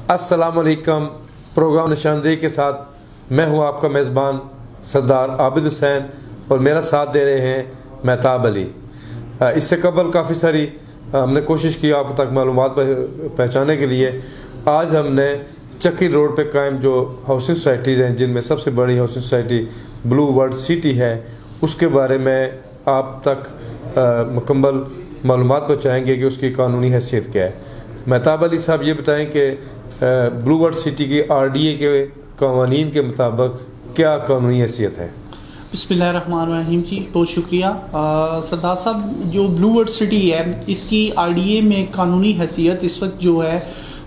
السلام علیکم. پروگرام نشاندہی کے ساتھ میں ہوں آپ کا میزبان سردار عابد حسین اور میرا ساتھ دے رہے ہیں مہتاب علی. اس سے قبل کافی ساری ہم نے کوشش کی آپ تک معلومات پہنچانے کے لیے. آج ہم نے چکی روڈ پہ قائم جو ہاؤسنگ سوسائٹیز ہیں، جن میں سب سے بڑی ہاؤسنگ سوسائٹی بلو ورڈ سٹی ہے، اس کے بارے میں آپ تک مکمل معلومات پہنچائیں گے کہ اس کی قانونی حیثیت کیا ہے. مہتاب علی صاحب یہ بتائیں کہ بلو ورڈ سٹی کی RDA کے قوانین کے مطابق کیا قانونی حیثیت ہے؟ بسم اللہ الرحمن الرحیم. جی بہت شکریہ سردار صاحب. جو بلو ورڈ سٹی ہے، اس کی RDA میں قانونی حیثیت اس وقت جو ہے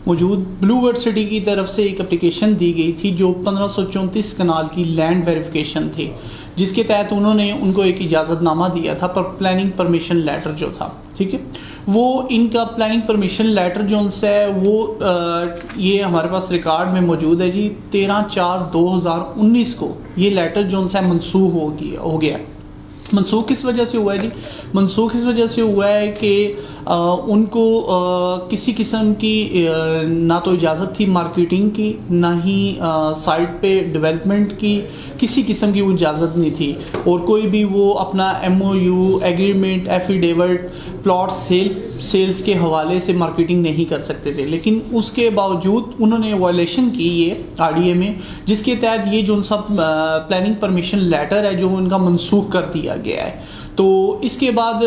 موجود، بلو ورڈ سٹی کی طرف سے ایک اپلیکیشن دی گئی تھی جو 1534 کنال کی لینڈ ویریفیکیشن تھی، جس کے تحت انہوں نے ان کو ایک اجازت نامہ دیا تھا پر پلاننگ پرمیشن لیٹر جو تھا. ٹھیک ہے، وہ ان کا پلاننگ پرمیشن لیٹر جو ان سے ہے وہ یہ ہمارے پاس ریکارڈ میں موجود ہے جی. 13/4/2019 کو یہ لیٹر جو ان سے منسوخ ہو گیا. منسوخ کس وجہ سے ہوا ہے جی؟ منسوخ اس وجہ سے ہوا ہے کہ ان کو کسی قسم کی نہ تو اجازت تھی مارکیٹنگ کی، نہ ہی سائٹ پہ ڈیولپمنٹ کی کسی قسم کی وہ اجازت نہیں تھی، اور کوئی بھی وہ اپنا MOU agreement affidavit plot sales کے حوالے سے مارکیٹنگ نہیں کر سکتے تھے. لیکن اس کے باوجود انہوں نے وائلیشن کی یہ RDA میں، جس کے تحت یہ جو ان سب پلاننگ پرمیشن لیٹر ہے جو ان کا منسوخ کر دیا گیا ہے. تو اس کے بعد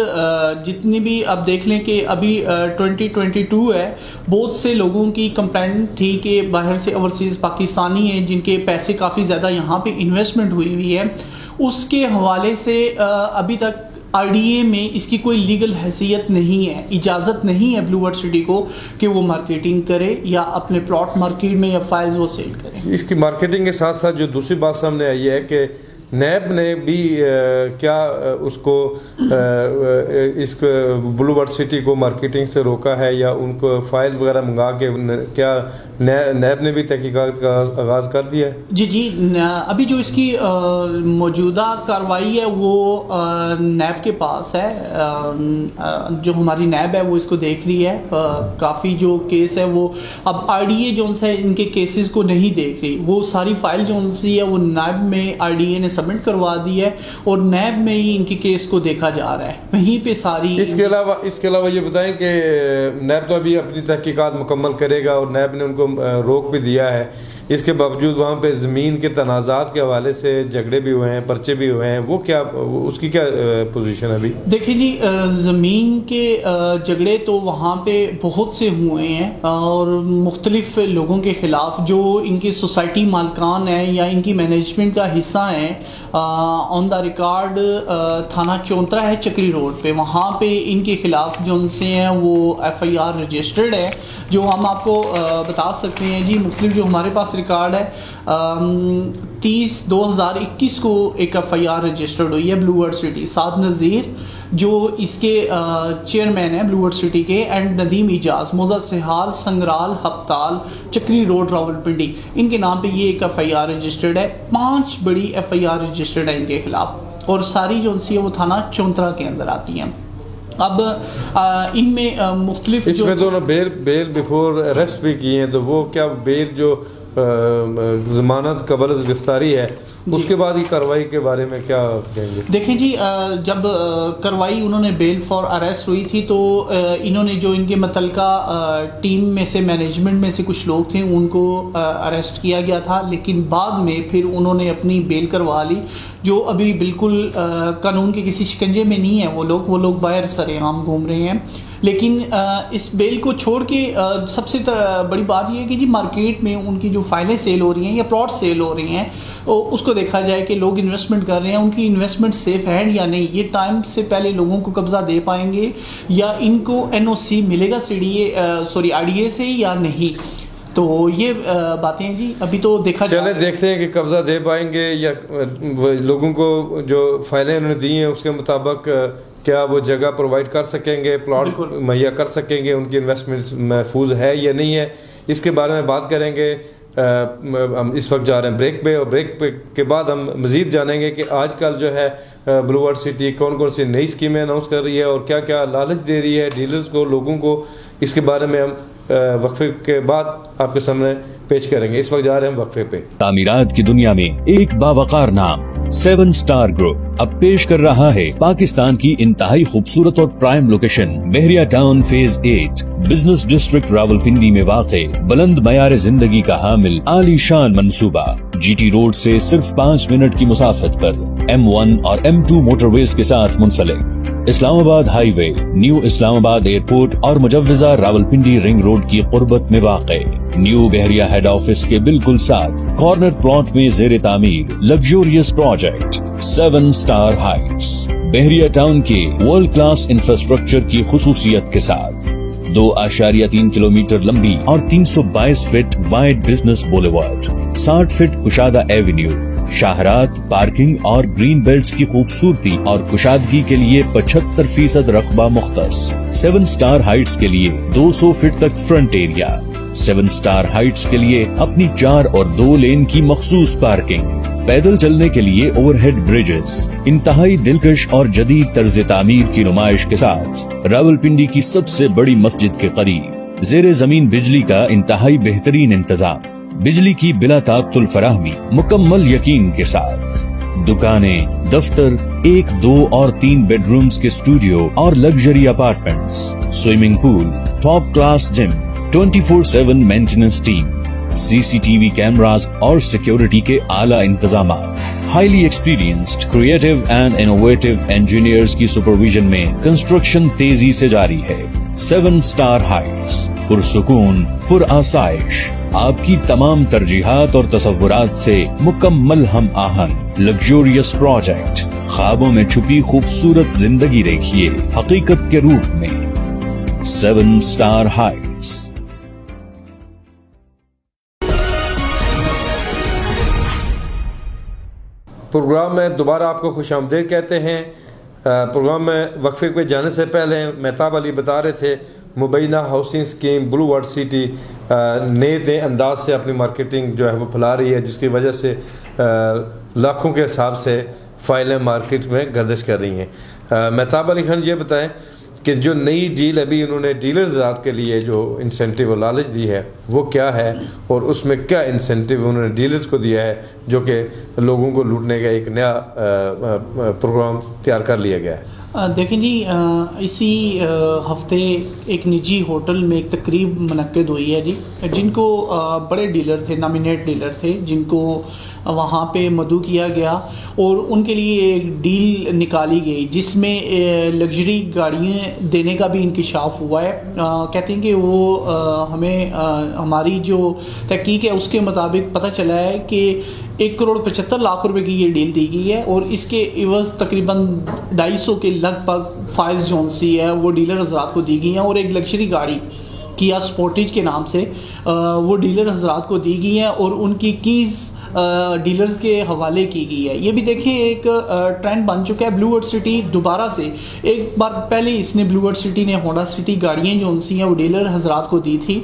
جتنی بھی آپ دیکھ لیں کہ ابھی 2022 ہے، بہت سے لوگوں کی کمپلینٹ تھی کہ باہر سے اوورسیز پاکستانی ہیں جن کے پیسے کافی زیادہ یہاں پہ انویسٹمنٹ ہوئی ہے. اس کے حوالے سے ابھی تک RDA میں اس کی کوئی لیگل حیثیت نہیں ہے، اجازت نہیں ہے بلو ورڈ سٹی کو کہ وہ مارکیٹنگ کرے یا اپنے پلاٹ مارکیٹ میں یا فائلز وہ سیل کرے. اس کی مارکیٹنگ کے ساتھ ساتھ جو دوسری بات سامنے آئی ہے کہ نیب نے بھی کیا اس کو اس بلو ورڈ سٹی کو مارکیٹنگ سے روکا ہے، یا ان کو فائل وغیرہ منگا کے کیا نیب نے بھی تحقیقات کا آغاز کر دیا ہے؟ جی ابھی جو اس کی موجودہ کارروائی ہے وہ نیب کے پاس ہے. جو ہماری نیب ہے وہ اس کو دیکھ رہی ہے. کافی جو کیس ہے وہ اب RDA جو ان سے ان کے کیسز کو نہیں دیکھ رہی. وہ ساری فائل جو ان سے ہے وہ نیب میں RDA نے سبمٹ کروا دی ہے، اور نیب میں ہی ان کے کیس کو دیکھا جا رہا ہے. وہیں پہ ساری اس کے علاوہ یہ بتائیں کہ نیب تو ابھی اپنی تحقیقات مکمل کرے گا، اور نیب نے ان کو روک بھی دیا ہے. اس کے باوجود وہاں پہ زمین کے تنازعات کے حوالے سے جھگڑے بھی ہوئے ہیں، پرچے بھی ہوئے ہیں. وہ کیا اس کی کیا پوزیشن ہے ابھی؟ دیکھیں جی، زمین کے جھگڑے تو وہاں پہ بہت سے ہوئے ہیں، اور مختلف لوگوں کے خلاف جو ان کی سوسائٹی مالکان ہیں یا ان کی مینجمنٹ کا حصہ ہیں. آن دا ریکارڈ تھانہ چونترا ہے چکری روڈ پہ، وہاں پہ ان کے خلاف جو ان سے ہیں وہ FIR رجسٹرڈ ہے، جو ہم آپ کو بتا سکتے ہیں جی. مختلف جو ہمارے پاس ریکارڈ ہے 30/2021 کو ایک FIR رجسٹرڈ ہوئی ہے Blue World City. Saad Nazir جو اس کے چیئرمین ہیں بلو ورڈ سٹی کے، اینڈ ندیم اجاز، موزہ سہال، سنگرال، ہپتال، چکری روڈ، راولپنڈی، ان کے نام پہ یہ ایک FIR رجسٹرڈ ہے. 5 بڑی FIR رجسٹرڈ ہے ان کے خلاف، اور ساری جو ان سی ہے وہ تھانہ چونترا کے اندر آتی ہیں. اب ان میں مختلف اس میں تو بیل بیفور اریسٹ بھی کی ہیں، تو وہ کیا بیل جو ضمانت قبل از گرفتاری ہے اس کے بعد ہی کارروائی کے بارے میں کیا کہیں گے؟ دیکھیں جی، جب کارروائی انہوں نے بیل فار اریسٹ ہوئی تھی تو انہوں نے جو ان کے متعلقہ ٹیم میں سے مینجمنٹ میں سے کچھ لوگ تھے ان کو اریسٹ کیا گیا تھا، لیکن بعد میں پھر انہوں نے اپنی بیل کروا لی. جو ابھی بالکل قانون کے کسی شکنجے میں نہیں ہیں وہ لوگ باہر سر عام گھوم رہے ہیں. لیکن اس بیل کو چھوڑ کے سب سے بڑی بات یہ ہے کہ جی مارکیٹ میں ان کی جو فائلیں سیل ہو رہی ہیں یا پلاٹ سیل ہو رہی ہیں، اس کو دیکھا جائے کہ لوگ انویسٹمنٹ کر رہے ہیں، ان کی انویسٹمنٹ سیف ہینڈ یا نہیں، یہ ٹائم سے پہلے لوگوں کو قبضہ دے پائیں گے یا ان کو NOC ملے گا RDA سے یا نہیں. تو یہ باتیں ہیں جی ابھی تو دیکھا چلے دیکھتے ہیں کہ قبضہ دے پائیں گے یا لوگوں کو جو فائلیں انہوں نے دی ہیں اس کے مطابق کیا وہ جگہ پرووائڈ کر سکیں گے، پلاٹ مہیا کر سکیں گے، ان کی انویسٹمنٹ محفوظ ہے یا نہیں ہے. اس کے بارے میں بات کریں گے. ہم اس وقت جا رہے ہیں بریک پہ، اور بریک پہ کے بعد ہم مزید جانیں گے کہ آج کل جو ہے بلو ورڈ سٹی کون کون سی نئی اسکیمیں اناؤنس کر رہی ہے اور کیا کیا لالچ دے رہی ہے ڈیلرز کو، لوگوں کو. اس کے بارے میں ہم وقفے کے بعد آپ کے سامنے پیش کریں گے. اس وقت جا رہے ہیں ہم وقفے پہ. تعمیرات کی دنیا میں ایک باوقار نام 7 اسٹار گروپ اب پیش کر رہا ہے پاکستان کی انتہائی خوبصورت اور پرائم لوکیشن بحریہ town phase 8 business district Rawalpindi میں واقع بلند معیار زندگی کا حامل عالی شان منصوبہ. جی ٹی روڈ سے صرف 5 منٹ کی مسافت پر M1 اور M2 موٹر ویز کے ساتھ منسلک. اسلام آباد ہائی وے، نیو اسلام آباد ایئرپورٹ اور مجوزہ راولپنڈی رنگ روڈ کی قربت میں واقع نیو بحریہ ہیڈ آفس کے بالکل ساتھ کارنر پلاٹ میں زیر تعمیر luxurious project 7 Star Heights Bahria Town کے ورلڈ کلاس انفراسٹرکچر کی خصوصیت کے ساتھ 2.3 کلومیٹر لمبی اور 322 feet wide business boulevard, 60 feet کشادہ ایونیو، شاہرات، پارکنگ اور گرین بیلٹس کی خوبصورتی اور کشادگی کے لیے 75% رقبہ مختص. 7 اسٹار ہائٹس کے لیے 200 فٹ تک فرنٹ ایریا. 7 اسٹار ہائٹس کے لیے اپنی 4 اور 2 لین کی مخصوص پارکنگ، پیدل چلنے کے لیے اوور ہیڈ بریجز، انتہائی دلکش اور جدید طرز تعمیر کی نمائش کے ساتھ راولپنڈی کی سب سے بڑی مسجد کے قریب زیر زمین بجلی کا انتہائی بہترین انتظام، بجلی کی بلا تعطل الفراہمی مکمل یقین کے ساتھ. دکانیں، دفتر، 1، 2 اور 3 بیڈ رومز کے اسٹوڈیو اور luxury apartments, swimming pool, top class gym, 24/7 maintenance team, CCTV cameras اور سیکیورٹی کے اعلیٰ انتظامات. Highly experienced, creative and innovative engineers کی سپرویژن میں کنسٹرکشن تیزی سے جاری ہے. 7 اسٹار ہائٹس، پرسکون، پر آسائش، آپ کی تمام ترجیحات اور تصورات سے مکمل ہم آہنگ لگژریس پروجیکٹ. خوابوں میں چھپی خوبصورت زندگی دیکھیے حقیقت کے روپ میں. 7 اسٹار ہائٹس. پروگرام میں دوبارہ آپ کو خوش آمدید کہتے ہیں. پروگرام میں وقفے پہ جانے سے پہلے مہتاب علی بتا رہے تھے مبینہ ہاؤسنگ اسکیم بلو ورڈ سٹی نئے انداز سے اپنی مارکیٹنگ جو ہے وہ پھیلا رہی ہے، جس کی وجہ سے لاکھوں کے حساب سے فائلیں مارکیٹ میں گردش کر رہی ہیں. مہتاب علی خان یہ بتائیں کہ جو نئی ڈیل ابھی انہوں نے ڈیلرز ذات کے لیے جو انسینٹیو اور لالچ دی ہے وہ کیا ہے، اور اس میں کیا انسینٹیو انہوں نے ڈیلرز کو دیا ہے جو کہ لوگوں کو لوٹنے کا ایک نیا پروگرام تیار کر لیا گیا ہے. دیکھیں جی، اسی ہفتے ایک نجی ہوٹل میں ایک تقریب منعقد ہوئی ہے جی، جن کو بڑے ڈیلر تھے، نامینیٹ ڈیلر تھے، جن کو وہاں پہ مدعو کیا گیا اور ان کے لیے ایک ڈیل نکالی گئی جس میں لگژری گاڑیاں دینے کا بھی انکشاف ہوا ہے. کہتے ہیں کہ وہ ہمیں ہماری جو تحقیق ہے اس کے مطابق پتہ چلا ہے کہ 1,75,00,000 روپے کی یہ ڈیل دی گئی ہے، اور اس کے عوض تقریباً 250 کے لگ بھگ فائز جون سی ہے وہ ڈیلر حضرات کو دی گئی ہیں، اور ایک لگژری گاڑی کیا سپورٹیج کے نام سے وہ ڈیلر حضرات کو دی گئی ہیں، اور ان کی کیز ڈیلرز کے حوالے کی گئی ہے. یہ بھی دیکھیں ایک ٹرینڈ بن چکا ہے. بلو ورڈ سٹی دوبارہ سے ایک بار پہلے اس نے بلو ورڈ سٹی نے ہونڈا سٹی گاڑیاں جو ان سی ہیں وہ ڈیلر حضرات کو دی تھی،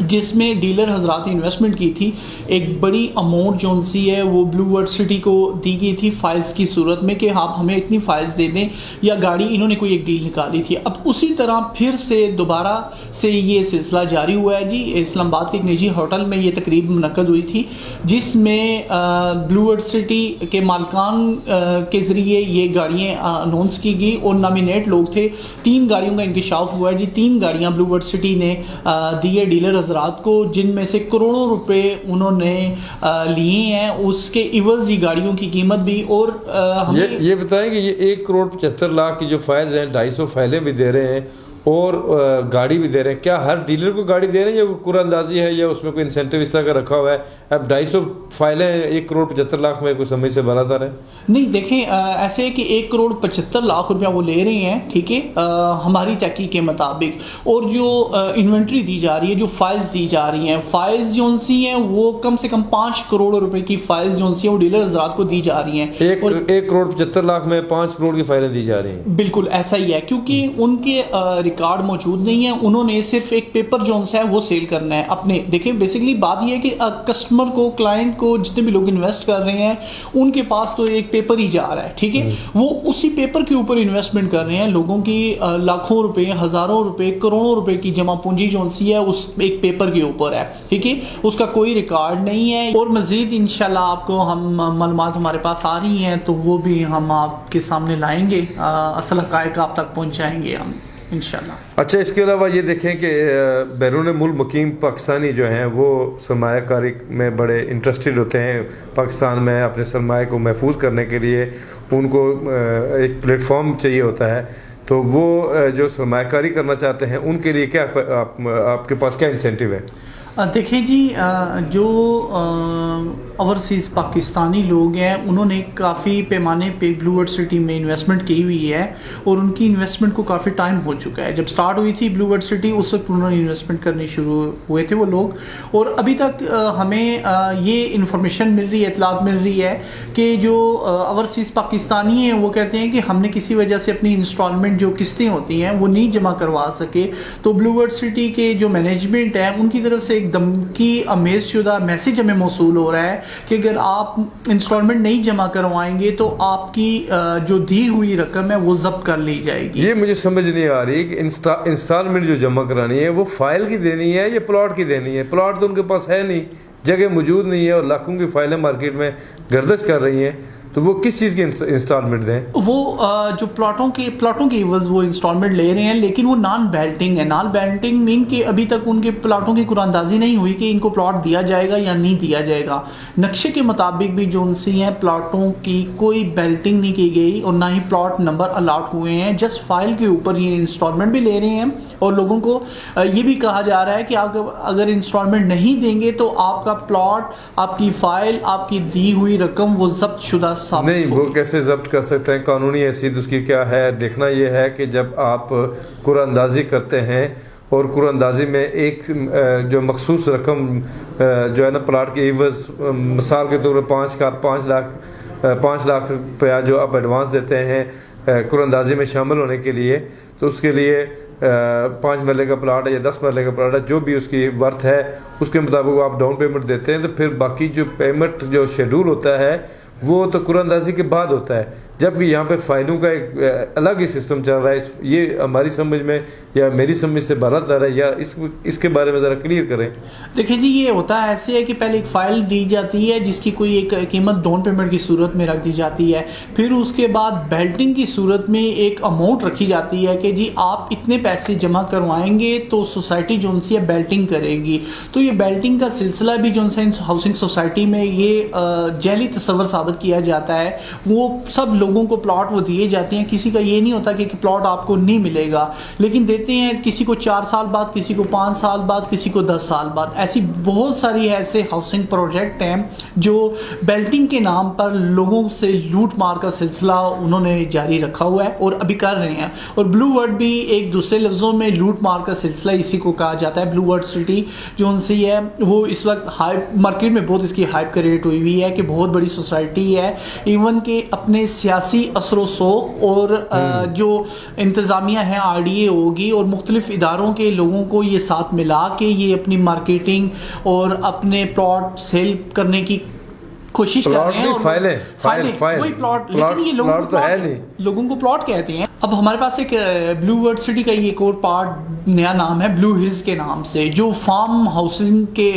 جس میں ڈیلر حضرات نے انویسٹمنٹ کی تھی. ایک بڑی اماؤنٹ جو سی ہے وہ بلو ورڈ سٹی کو دی گئی تھی فائز کی صورت میں کہ آپ ہمیں اتنی فائز دے دیں یا گاڑی. انہوں نے کوئی ایک ڈیل نکالی تھی. اب اسی طرح پھر سے دوبارہ سے یہ سلسلہ جاری ہوا ہے جی. اسلام آباد کے ایک نجی ہوٹل میں یہ تقریب منعقد ہوئی تھی جس میں بلو ورڈ سٹی کے مالکان کے ذریعے یہ گاڑیاں اناؤنس کی گئی اور نامینیٹ لوگ تھے. 3 گاڑیوں کا انکشاف ہوا ہے جی. 3 گاڑیاں بلو ورڈ سٹی نے دی ہے ڈیلر حضرات کو، جن میں سے کروڑوں روپے انہوں نے لیے ہیں. اس کے عوض ہی گاڑیوں کی قیمت بھی. اور یہ بتائیں کہ یہ 1,75,00,000 کی جو فائلز ہیں 250 فائلیں بھی دے رہے ہیں اور گاڑی بھی دے رہے ہیں. کیا ہر ڈیلر کو گاڑی دے رہے ہیں یا کوئی اندازی ہے یا اس میں کوئی انسینٹیو اس طرح کا رکھا ہوا ہے؟ اب 250 فائلیں 1,75,00,000 میں کوئی سمجھ سے بنا رہے ہیں؟ نہیں دیکھیں، ایسے کہ 1,75,00,000 روپیہ وہ لے رہے ہیں، ٹھیک ہے، ہماری تحقیق کے مطابق. اور جو انوینٹری دی جا رہی ہے، جو فائز دی جا رہی ہیں، فائز جو سی ہیں وہ کم سے کم 5 کروڑ روپے کی فائز جو سی ہیں وہ ڈیلر حضرات کو دی جا رہی ہیں. 1,75,00,000 میں 5 کروڑ کی فائلیں دی جا رہی ہیں. بالکل ایسا ہی ہے، کیونکہ ان کے ریکارڈ موجود نہیں ہے. انہوں نے صرف ایک پیپر جو ہے وہ سیل کرنا ہے اپنے. دیکھیں بیسیکلی بات یہ ہے کہ کسٹمر کو, کلائنٹ کو, جتنے بھی لوگ انویسٹ کر رہے ہیں ان کے پاس تو ایک پیپر ہی جا رہا ہے, ٹھیک ہے, وہ اسی پیپر کے اوپر انویسٹمنٹ کر رہے ہیں. لوگوں کی لاکھوں روپے, ہزاروں روپے, کروڑوں روپے کی جمع پونجی جو سی ہے اس ایک پیپر کے اوپر ہے, ٹھیک ہے, اس کا کوئی ریکارڈ نہیں ہے. اور مزید انشاءاللہ آپ کو ہم معلومات ہمارے پاس آ رہی ہیں تو وہ بھی ہم آپ کے سامنے لائیں گے, اصل حقائق آپ تک پہنچائیں گے ہم انشاءاللہ. اچھا, اس کے علاوہ یہ دیکھیں کہ بیرون ملک مقیم پاکستانی جو ہیں وہ سرمایہ کاری میں بڑے انٹرسٹڈ ہوتے ہیں. پاکستان میں اپنے سرمایہ کو محفوظ کرنے کے لیے ان کو ایک پلیٹ فارم چاہیے ہوتا ہے, تو وہ جو سرمایہ کاری کرنا چاہتے ہیں ان کے لیے کیا آپ کے پاس کیا انسینٹیو ہے؟ دیکھیں جی, جو اوورسیز پاکستانی لوگ ہیں انہوں نے کافی پیمانے پہ بلو ورڈ سٹی میں انویسٹمنٹ کی ہوئی ہے, اور ان کی انویسٹمنٹ کو کافی ٹائم ہو چکا ہے. جب سٹارٹ ہوئی تھی بلو ورڈ سٹی اس وقت انہوں نے انویسٹمنٹ کرنی شروع ہوئے تھے وہ لوگ, اور ابھی تک ہمیں یہ انفارمیشن مل رہی ہے, اطلاعات مل رہی ہے کہ جو اوورسیز پاکستانی ہیں وہ کہتے ہیں کہ ہم نے کسی وجہ سے اپنی انسٹالمنٹ جو قسطیں ہوتی ہیں وہ نہیں جمع کروا سکے. تو بلو ورڈ سٹی کے جو مینجمنٹ ہے ان کی طرف سے ایک دمکی امیز شدہ میسج ہمیں موصول ہو رہا ہے کہ اگر آپ انسٹالمنٹ نہیں جمع کروائیں گے تو آپ کی جو دی ہوئی رقم ہے وہ ضبط کر لی جائے گی. یہ مجھے سمجھ نہیں آ رہی کہ انسٹالمنٹ جو جمع کرانی ہے وہ فائل کی دینی ہے یا پلاٹ کی دینی ہے. پلاٹ تو ان کے پاس ہے نہیں, جگہ موجود نہیں ہے, اور لاکھوں کی فائلیں مارکیٹ میں گردش کر رہی ہیں, تو وہ کس چیز کی انسٹالمنٹ دیں؟ وہ جو پلاٹوں کے عوض وہ انسٹالمنٹ لے رہے ہیں, لیکن وہ نان بیلٹنگ ہے. نان بیلٹنگ مین کہ ابھی تک ان کے پلاٹوں کی قرآن اندازی نہیں ہوئی کہ ان کو پلاٹ دیا جائے گا یا نہیں دیا جائے گا. نقشے کے مطابق بھی جو ان سی ہیں پلاٹوں کی کوئی بیلٹنگ نہیں کی گئی اور نہ ہی پلاٹ نمبر الاٹ ہوئے ہیں. جسٹ فائل کے اوپر یہ انسٹالمنٹ بھی لے رہے ہیں, اور لوگوں کو یہ بھی کہا جا رہا ہے کہ اگر انسٹالمنٹ نہیں دیں گے تو آپ کا پلاٹ, آپ کی فائل, آپ کی دی ہوئی رقم وہ ضبط شدہ نہیں. وہ کیسے ضبط کر سکتے ہیں؟ قانونی حیثیت اس کی کیا ہے؟ دیکھنا یہ ہے کہ جب آپ قرعہ اندازی کرتے ہیں اور قرعہ اندازی میں ایک جو مخصوص رقم جو ہے نا پلاٹ کے عوض, مثال کے طور پر 5 لاکھ روپیہ جو آپ ایڈوانس دیتے ہیں قرعہ اندازی میں شامل ہونے کے لیے, تو اس کے لیے 5 مرلے کا پلاٹ ہے یا 10 مرلے کا پلاٹ ہے, جو بھی اس کی ورتھ ہے اس کے مطابق آپ ڈاؤن پیمنٹ دیتے ہیں. تو پھر باقی جو پیمنٹ جو شیڈول ہوتا ہے وہ تو قرعہ اندازی کے بعد ہوتا ہے, جبکہ یہاں پہ فائلوں کا ایک الگ ہی سسٹم چل رہا ہے. یہ ہماری سمجھ میں یا میری سمجھ سے برات آ رہا ہے, یا اس کے بارے میں ذرا کلیئر کریں. دیکھیں جی, یہ ہوتا ہے ایسے ہے کہ پہلے ایک فائل دی جاتی ہے جس کی کوئی ایک قیمت ڈاؤن پیمنٹ کی صورت میں رکھ دی جاتی ہے. پھر اس کے بعد بیلٹنگ کی صورت میں ایک اماؤنٹ رکھی جاتی ہے کہ جی آپ اتنے پیسے جمع کروائیں گے تو سوسائٹی جو سی ہے بیلٹنگ کرے گی. تو یہ بیلٹنگ کا سلسلہ بھی جو سی ہاؤسنگ سوسائٹی میں یہ جعلی تصور ثابت کیا جاتا ہے. وہ سب لوگوں کو پلاٹ وہ دیے جاتے ہیں, کسی کا یہ نہیں ہوتا کہ پلاٹ آپ کو نہیں ملے گا, لیکن دیتے ہیں کسی کو 4 سال بعد, کسی کو 5 سال بعد, کسی کو 10 سال بعد. ایسی بہت ساری ایسے ہاؤسنگ پروجیکٹ ہیں جو بیلٹنگ کے نام پر لوگوں سے لوٹ مار کا سلسلہ انہوں نے جاری رکھا ہوا ہے اور ابھی کر رہے ہیں. اور بلو ورڈ بھی ایک دوسرے لفظوں میں لوٹ مار کا سلسلہ اسی کو کہا جاتا ہے. بلو ورڈ سٹی جو ان سے ہے وہ اس وقت ہائپ مارکیٹ میں بہت اس کی ہائپ کریٹ ہوئی ہوئی ہے کہ بہت بڑی سوسائٹی ہے. ایون کہ اپنے سیاسی اثر و سوق اور جو انتظامیہ ہے RDA ہوگی اور مختلف اداروں کے لوگوں کو یہ ساتھ ملا کے یہ اپنی مارکیٹنگ اور اپنے پلاٹ سیل کرنے کی کوشش کر رہے ہیں. فائلیں وہی پلاٹ, لیکن یہ لوگوں کو پلاٹ کہتے ہیں. اب ہمارے پاس ایک بلو ورڈ سٹی کا ایک اور پارٹ نیا نام ہے بلو ہلز کے نام سے, جو فارم ہاؤسنگ کے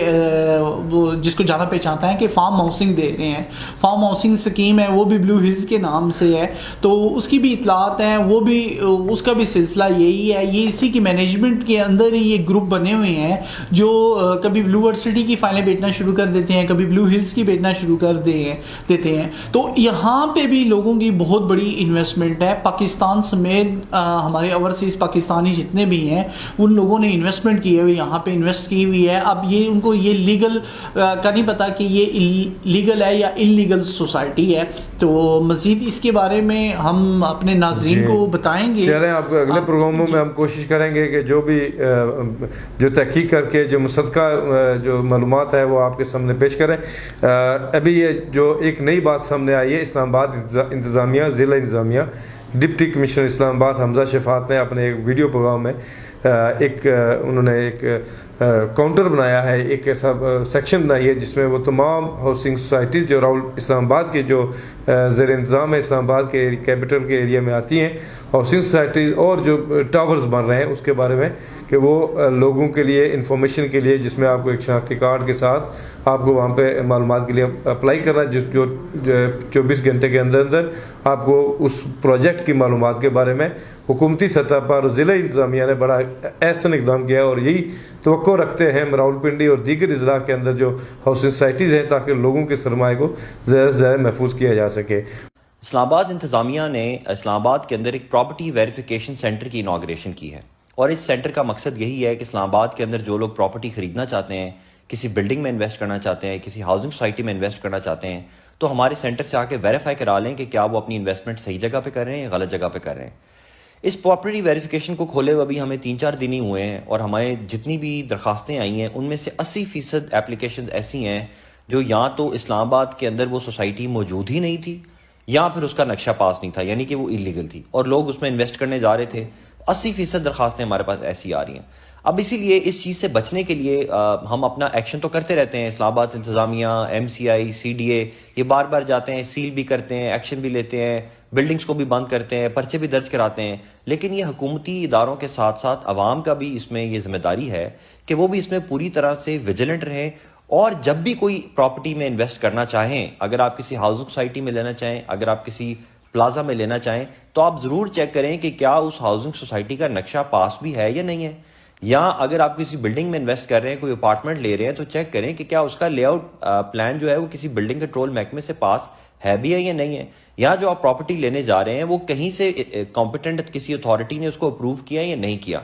جس کو جانا پہچانتا ہے کہ فارم ہاؤسنگ دے رہے ہیں. فارم ہاؤسنگ سکیم ہے وہ بھی بلو ہلز کے نام سے ہے, تو اس کی بھی اطلاعات ہیں, وہ بھی اس کا بھی سلسلہ یہی ہے. یہ اسی کی مینجمنٹ کے اندر ہی یہ گروپ بنے ہوئے ہیں جو کبھی بلو ورڈ سٹی کی فائلیں بیچنا شروع کر دیتے ہیں, کبھی بلو ہلز کی بیچنا شروع کر دیتے ہیں. تو یہاں پہ بھی لوگوں کی بہت بڑی انویسٹمنٹ ہے. پاکستان سمیت ہمارے اوورسیز پاکستانی جتنے بھی ہیں ان لوگوں نے انویسٹمنٹ کی ہوئی یہاں پہ انویسٹ کی ہوئی ہے. اب یہ ان کو یہ لیگل کا نہیں پتا کہ یہ لیگل ہے یا ان لیگل سوسائٹی ہے. تو مزید اس کے بارے میں ہم اپنے ناظرین کو بتائیں گے. چلیں, آپ اگلے پروگراموں میں ہم کوشش کریں گے کہ جو بھی جو تحقیق کر کے جو مصدقہ جو معلومات ہے وہ آپ کے سامنے پیش کریں. ابھی یہ جو ایک نئی بات سامنے آئی ہے, اسلام آباد انتظامیہ, ضلع انتظامیہ ڈپٹی کمشنر اسلام آباد حمزہ شفاعت نے اپنے ایک ویڈیو پروگرام میں انہوں نے ایک کاؤنٹر بنایا ہے، ایک ایسا سیکشن بنائی ہے جس میں وہ تمام ہاؤسنگ سوسائٹیز جو اسلام آباد کے جو زیر انتظام ہے اسلام آباد کے کیپٹل کے ایریا میں آتی ہیں، ہاؤسنگ سوسائٹیز اور جو ٹاورز بن رہے ہیں اس کے بارے میں کہ وہ لوگوں کے لیے انفارمیشن کے لیے، جس میں آپ کو ایک شناختی کارڈ کے ساتھ آپ کو وہاں پہ معلومات کے لیے اپلائی کرنا ہے، جو 24 گھنٹے کے اندر اندر آپ کو اس پروجیکٹ کی معلومات کے بارے میں حکومتی سطح پر ضلع انتظامیہ نے بڑا احسن اقدام کیا ہے، اور یہی توقع رکھتے ہیں راولپنڈی اور دیگر اضلاع کے اندر جو ہاؤسنگ سوسائٹیز ہیں تاکہ لوگوں کے سرمایہ کو زیادہ سے زیادہ محفوظ کیا جا سکے۔ اسلام آباد انتظامیہ نے اسلام آباد کے اندر ایک پراپرٹی ویریفیکیشن سینٹر کی انوگریشن کی ہے، اور اس سینٹر کا مقصد یہی ہے کہ اسلام آباد کے اندر جو لوگ پراپرٹی خریدنا چاہتے ہیں، کسی بلڈنگ میں انویسٹ کرنا چاہتے ہیں، کسی ہاؤسنگ سوسائٹی میں انویسٹ کرنا چاہتے ہیں، تو ہمارے سینٹر سے آ کے ویریفائی کرا لیں کہ کیا وہ اپنی انویسٹمنٹ صحیح جگہ پہ کر رہے ہیں یا غلط جگہ پہ کر رہے ہیں۔ اس پراپرٹی ویریفیکیشن کو کھولے ہوئے ابھی ہمیں 3-4 دن ہی ہوئے ہیں، اور ہمیں جتنی بھی درخواستیں آئی ہیں ان میں سے 80% اپلیکیشنز ایسی ہیں جو یا تو اسلام آباد کے اندر وہ سوسائٹی موجود ہی نہیں تھی یا پھر اس کا نقشہ پاس نہیں تھا، یعنی کہ وہ اللیگل تھی اور لوگ اس میں انویسٹ کرنے جا رہے تھے۔ 80% درخواستیں ہمارے پاس ایسی آ رہی ہیں۔ اب اسی لیے اس چیز سے بچنے کے لیے ہم اپنا ایکشن تو کرتے رہتے ہیں، اسلام آباد انتظامیہ، MCI، CDA یہ بار بار جاتے ہیں، سیل بھی کرتے ہیں، ایکشن بھی لیتے ہیں، بلڈنگز کو بھی بند کرتے ہیں، پرچے بھی درج کراتے ہیں، لیکن یہ حکومتی اداروں کے ساتھ ساتھ عوام کا بھی اس میں یہ ذمہ داری ہے کہ وہ بھی اس میں پوری طرح سے ویجیلنٹ رہیں، اور جب بھی کوئی پراپرٹی میں انویسٹ کرنا چاہیں، اگر آپ کسی ہاؤسنگ سوسائٹی میں لینا چاہیں، اگر آپ کسی پلازا میں لینا چاہیں، تو آپ ضرور چیک کریں کہ کیا اس ہاؤسنگ سوسائٹی کا نقشہ پاس بھی ہے یا نہیں ہے، یا اگر آپ کسی بلڈنگ میں انویسٹ کر رہے ہیں، کوئی اپارٹمنٹ لے رہے ہیں، تو چیک کریں کہ کیا اس کا لے آؤٹ پلان جو ہے وہ کسی بلڈنگ کنٹرول محکمے سے پاس ہے بھی ہے یا نہیں ہے، یا جو آپ پراپرٹی لینے جا رہے ہیں وہ کہیں سے کمپیٹنٹ کسی اتھارٹی نے اس کو اپروو کیا یا نہیں کیا۔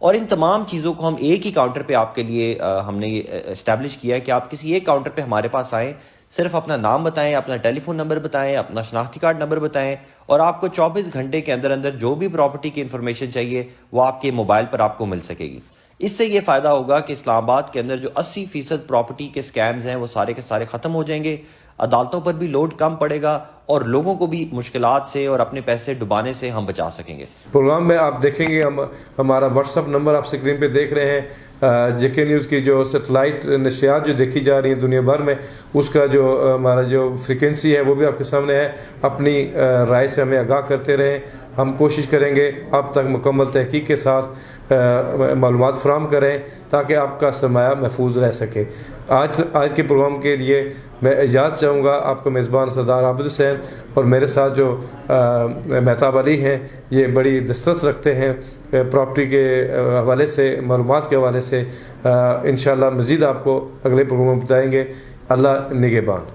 اور ان تمام چیزوں کو ہم ایک ہی کاؤنٹر پہ آپ کے لیے ہم نے یہ اسٹیبلش کیا ہے کہ آپ کسی ایک کاؤنٹر پہ ہمارے پاس آئیں، صرف اپنا نام بتائیں، اپنا ٹیلی فون نمبر بتائیں، اپنا شناختی کارڈ نمبر بتائیں، اور آپ کو 24 گھنٹے کے اندر اندر جو بھی پراپرٹی کی انفارمیشن چاہیے وہ آپ کے موبائل پر آپ کو مل سکے گی۔ اس سے یہ فائدہ ہوگا کہ اسلام آباد کے اندر جو 80% پراپرٹی کے سکیمز ہیں وہ سارے کے سارے ختم ہو جائیں گے، عدالتوں پر بھی لوڈ کم پڑے گا، اور لوگوں کو بھی مشکلات سے اور اپنے پیسے ڈبانے سے ہم بچا سکیں گے۔ پروگرام میں آپ دیکھیں گے ہمارا واٹس ایپ نمبر آپ اسکرین پہ دیکھ رہے ہیں، JK نیوز کی جو سیٹلائٹ نشریات جو دیکھی جا رہی ہیں دنیا بھر میں، اس کا جو ہمارا جو فریکوینسی ہے وہ بھی آپ کے سامنے ہے۔ اپنی رائے سے ہمیں آگاہ کرتے رہیں، ہم کوشش کریں گے آپ تک مکمل تحقیق کے ساتھ معلومات فراہم کریں تاکہ آپ کا سرمایہ محفوظ رہ سکے۔ آج کے پروگرام کے لیے میں اجازت چاہوں گا، آپ کا میزبان سردار عابد حسین اور میرے ساتھ جو مہتاب علی ہیں، یہ بڑی دسترس رکھتے ہیں پراپرٹی کے حوالے سے، معلومات کے حوالے سے۔ انشاءاللہ مزید آپ کو اگلے پروگرام میں بتائیں گے۔ اللہ نگہبان۔